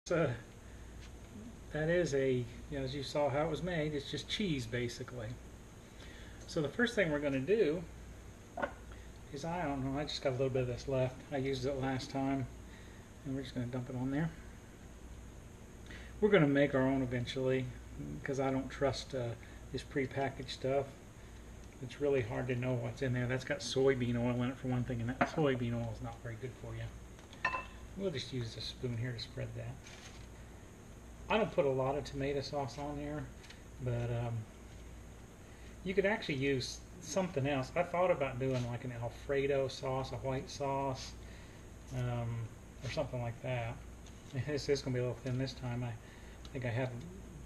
So that is a, as you saw how it was made, it's just cheese basically. So the first thing we're going to do is, I don't know, I just got a little bit of this left. I used it last time, and we're just going to dump it on there. We're going to make our own eventually, because I don't trust this prepackaged stuff. It's really hard to know what's in there. That's got soybean oil in it for one thing, and that soybean oil is not very good for you. We'll just use a spoon here to spread that. I don't put a lot of tomato sauce on there, but you could actually use something else. I thought about doing like an Alfredo sauce, a white sauce, or something like that. This is going to be a little thin this time. I think I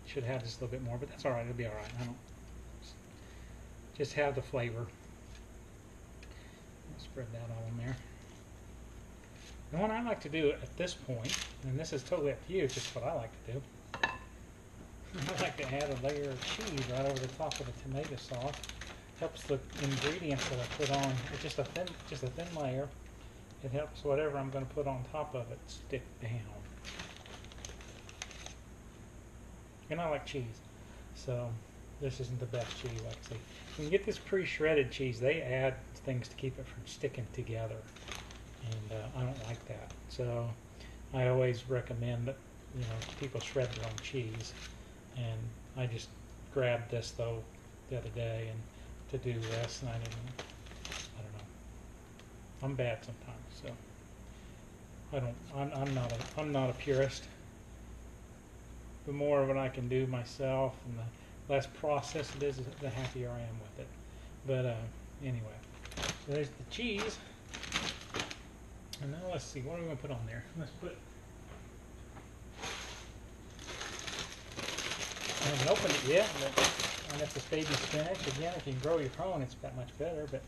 should have just a little bit more, but that's alright. It'll be alright. I don't just have the flavor. I'll spread that all in there. And what I like to do at this point, and this is totally up to you, it's just what I like to do. I like to add a layer of cheese right over the top of the tomato sauce. Helps the ingredients that I put on. It's just a thin layer. It helps whatever I'm going to put on top of it stick down. And I like cheese, so this isn't the best cheese, like I say. When you get this pre-shredded cheese, they add things to keep it from sticking together, and I don't like that. So I always recommend that people shred their own cheese. And I just grabbed this though the other day and to do this, and I don't know. I'm bad sometimes, so I'm not a purist. The more of what I can do myself and the less processed it is, the happier I am with it. But anyway, so there's the cheese. And now let's see, what are we going to put on there? Let's put, I haven't opened it yet, but that's this baby spinach. Again, if you can grow your own, it's that much better, but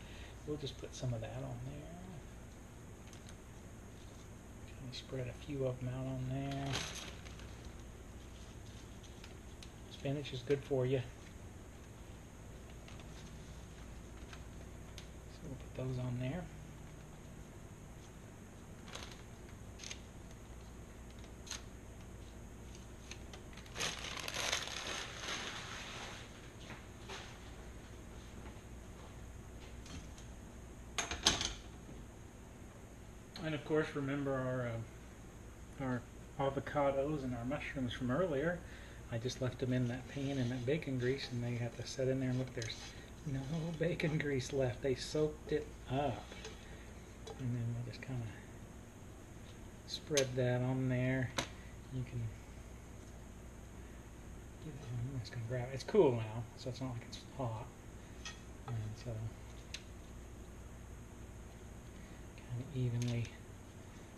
we'll just put some of that on there. Kind of spread a few of them out on there. Spinach is good for you. So we'll put those on there. And of course, remember our avocados and our mushrooms from earlier. I just left them in that pan in that bacon grease, and they have to set in there. And look, there's no bacon grease left. They soaked it up. And then we'll just kind of spread that on there. You can get it on. It's gonna grab. It's cool now, so it's not like it's hot. And so kind of evenly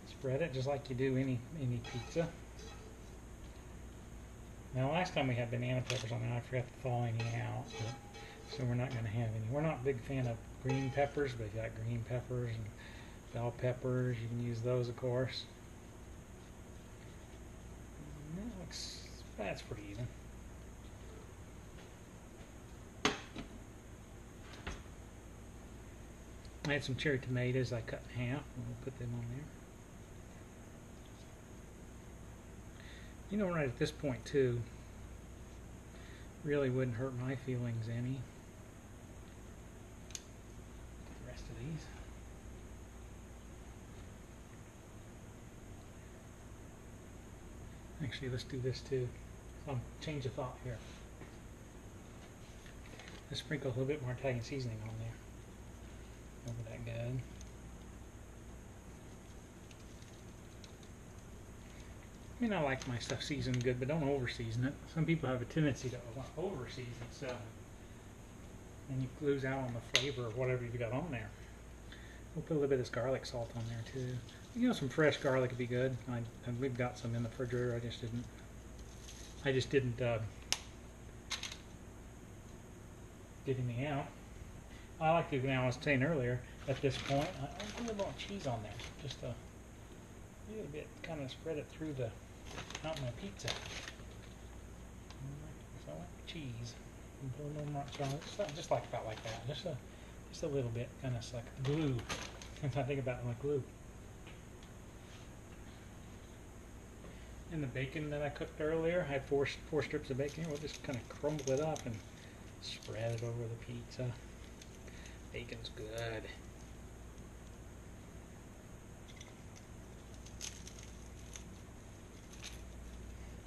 spread it, just like you do any pizza. Now, last time we had banana peppers on there, I forgot to thaw any out, so we're not going to have any. We're not a big fan of green peppers, but if you got green peppers and bell peppers, you can use those, of course. That's pretty even. I had some cherry tomatoes I cut in half, and we'll put them on there. Right at this point too, really wouldn't hurt my feelings any. The rest of these. Actually, let's do this too. I'll change of thought here. Let's sprinkle a little bit more Italian seasoning on there. Over that good. I mean, I like my stuff seasoned good, but don't over-season it. Some people have a tendency to want to over-season stuff, and you lose out on the flavor of whatever you've got on there. We'll put a little bit of this garlic salt on there too. Some fresh garlic would be good. And we've got some in the refrigerator. I just didn't get any out. I like to, now I was saying earlier, at this point, I put a little more cheese on there, just a little bit, kind of spread it through out my pizza. So I like cheese. And put a little more, just like about like that, just a little bit, kind of like glue. I think about it like glue. And the bacon that I cooked earlier, I had four strips of bacon. We'll just kind of crumble it up and spread it over the pizza. Bacon's good.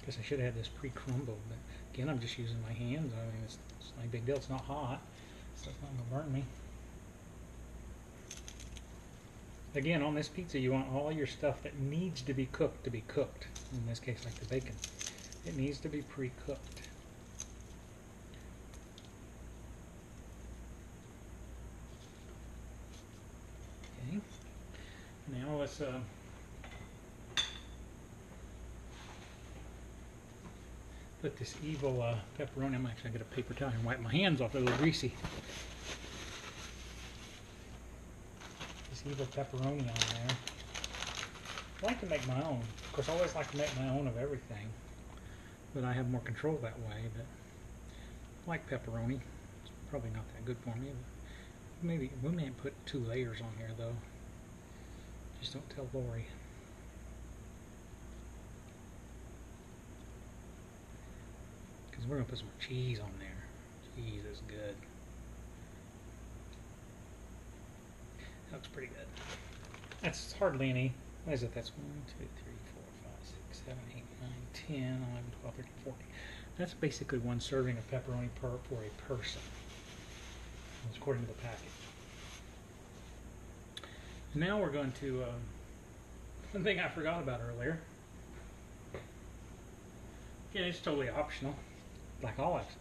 Guess I should have had this pre-crumbled, but again, I'm just using my hands. I mean, it's not a big deal. It's not hot, so it's not gonna burn me. Again, on this pizza, you want all your stuff that needs to be cooked. In this case, like the bacon, it needs to be pre-cooked. Okay. Now let's put this evil pepperoni. I'm actually gonna get a paper towel and wipe my hands off. They're a little greasy. This evil pepperoni on there. I like to make my own. Of course, I always like to make my own of everything, but I have more control that way. But I like pepperoni. It's probably not that good for me. But maybe we may put 2 layers on here though. Just don't tell Lori. Because we're gonna put some cheese on there. Cheese is good. That looks pretty good. That's hardly any. What is it? That's 1, 2, 3, 4, 5, 6, 7, 8, 9, 10, 11, 12, 13, 14. That's basically 1 serving of pepperoni for a person. That's according to the package. Now we're going to, one thing I forgot about earlier. Yeah, it's totally optional. Black olives.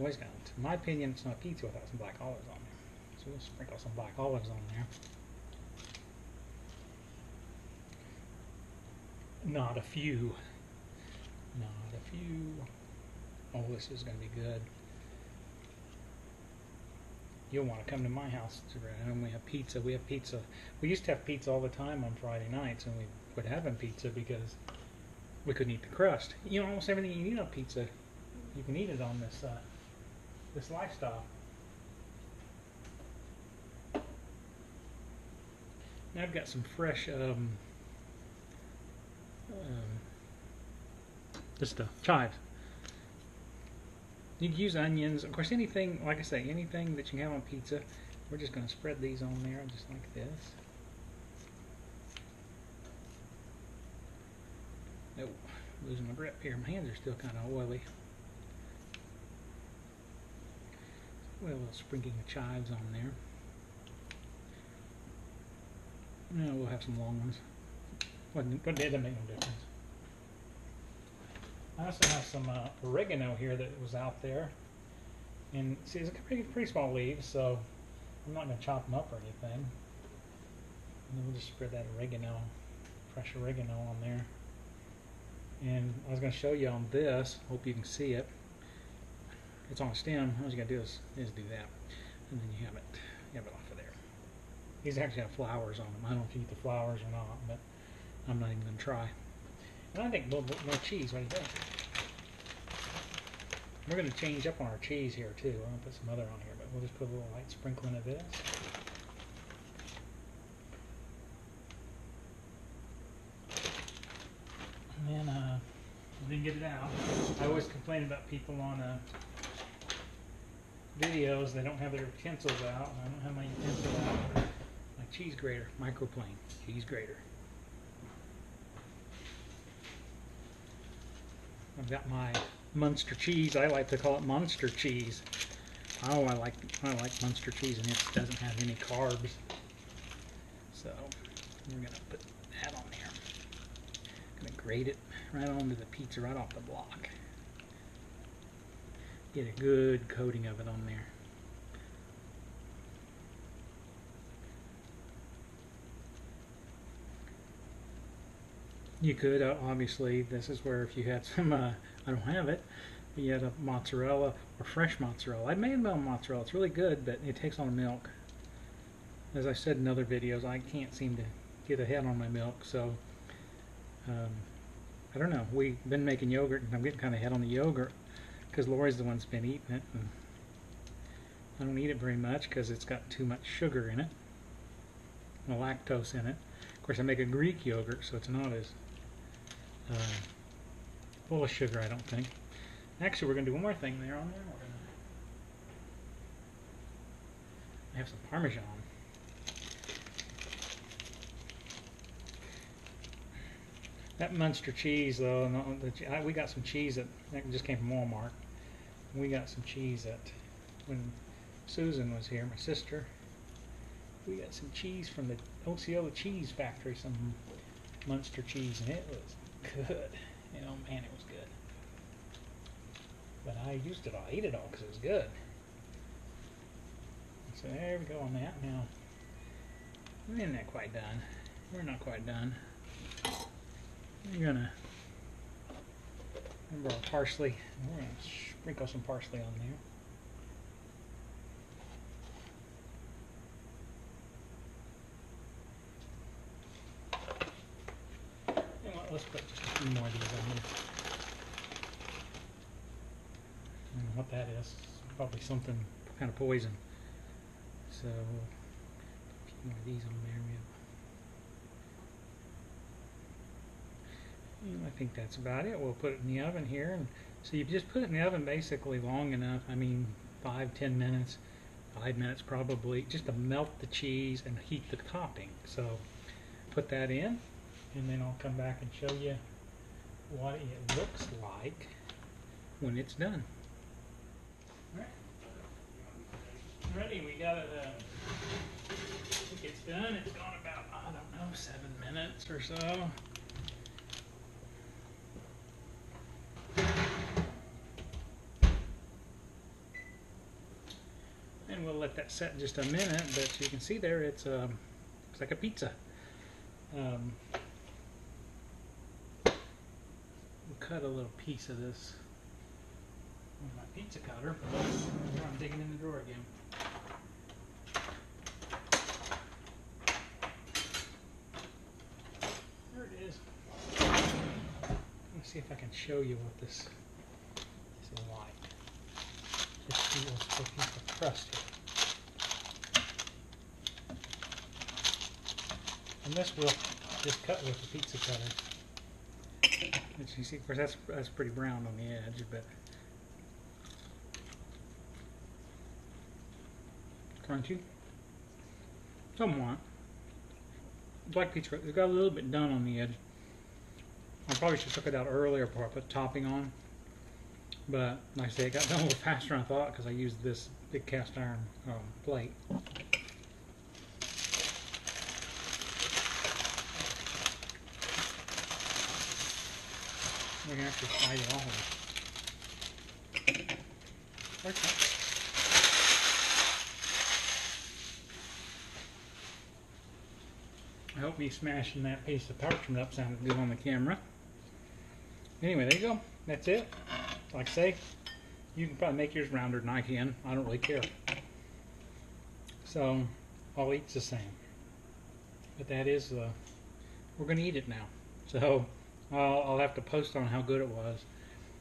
Always got, in my opinion, it's not pizza without some black olives on there. So we'll sprinkle some black olives on there. Not a few. Not a few. Oh, this is going to be good. You'll want to come to my house and we have pizza. We have pizza. We used to have pizza all the time on Friday nights, and we quit having pizza because we couldn't eat the crust. You know, almost everything you need on pizza, you can eat it on this this lifestyle. Now I've got some fresh chives. You can use onions, of course. Anything, like I say, anything that you have on pizza. We're just going to spread these on there just like this. Oh, losing my grip here. My hands are still kind of oily. Well, a little sprinkling of chives on there. No, we'll have some long ones. What did that make no difference? I also have some oregano here that was out there. And see, it's a pretty small leaves, so I'm not going to chop them up or anything. And then we'll just spread that oregano, fresh oregano on there. And I was going to show you on this, hope you can see it. It's on a stem. All you got to do is do that. And then you have it off of there. These actually have flowers on them. I don't know if you eat the flowers or not, but I'm not even going to try. And I think a little bit more cheese. What do you think? We're going to change up on our cheese here too. We're going to put some other on here, but we'll just put a little light sprinkling of this. And then we didn't get it out. I always complain about people on videos. They don't have their utensils out. I don't have my utensil out. My cheese grater, microplane cheese grater. I've got my Munster cheese. I like to call it monster cheese. Oh, I like Munster cheese, and it doesn't have any carbs. So we're gonna put that on there. Gonna grate it right onto the pizza, right off the block. Get a good coating of it on there. You could, obviously, this is where if you had some, I don't have it, but you had a mozzarella or fresh mozzarella. I made my own mozzarella. It's really good, but it takes a lot of milk. As I said in other videos, I can't seem to get ahead on my milk, so I don't know. We've been making yogurt, and I'm getting kind of ahead on the yogurt because Lori's the one that's been eating it. And I don't eat it very much because it's got too much sugar in it, and lactose in it. Of course, I make a Greek yogurt, so it's not as full of sugar, I don't think. Actually, we're going to do one more thing there on there. We're going to have some Parmesan. That Munster cheese, though, we got some cheese that just came from Walmart. We got some cheese that, when Susan was here, my sister, we got some cheese from the Osceola Cheese Factory, some Munster cheese, and it was good. You know, man, it was good. But I used it all, I ate it all because it was good. So there we go on that. Now, we're not quite done. We're not quite done. We're gonna remember our parsley. We're gonna sprinkle some parsley on there. You know what, let's put just a few more of these on there. I don't know what that is. Probably something kind of poison. So, a few more of these on there. I think that's about it. We'll put it in the oven here. And so you just put it in the oven basically long enough, I mean 5-10 minutes, 5 minutes probably, just to melt the cheese and heat the topping. So put that in, and then I'll come back and show you what it looks like when it's done. Alright. Ready, we got it, I think it's done. It's gone about, I don't know, 7 minutes or so. And we'll let that set in just a minute, but you can see there it's like a pizza. We'll cut a little piece of this with my pizza cutter. I'm digging in the drawer again. There it is. Let's see if I can show you what this is like. Just see what's a piece of crust here. And this will just cut with the pizza cutter. As you see, of course, that's pretty brown on the edge, but crunchy. Somewhat. It's like pizza crust. It's got a little bit done on the edge. I probably should have took it out earlier before I put topping on. But like I say, it got done a little faster than I thought because I used this big cast iron plate. We can actually slide it off. Okay. I hope me smashing that piece of parchment up sounded good on the camera. Anyway, there you go. That's it. Like I say, you can probably make yours rounder than I can. I don't really care. So, all eat's the same. But that is, we're going to eat it now. So, I'll have to post on how good it was.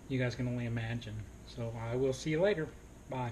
You guys can only imagine. So, I will see you later. Bye.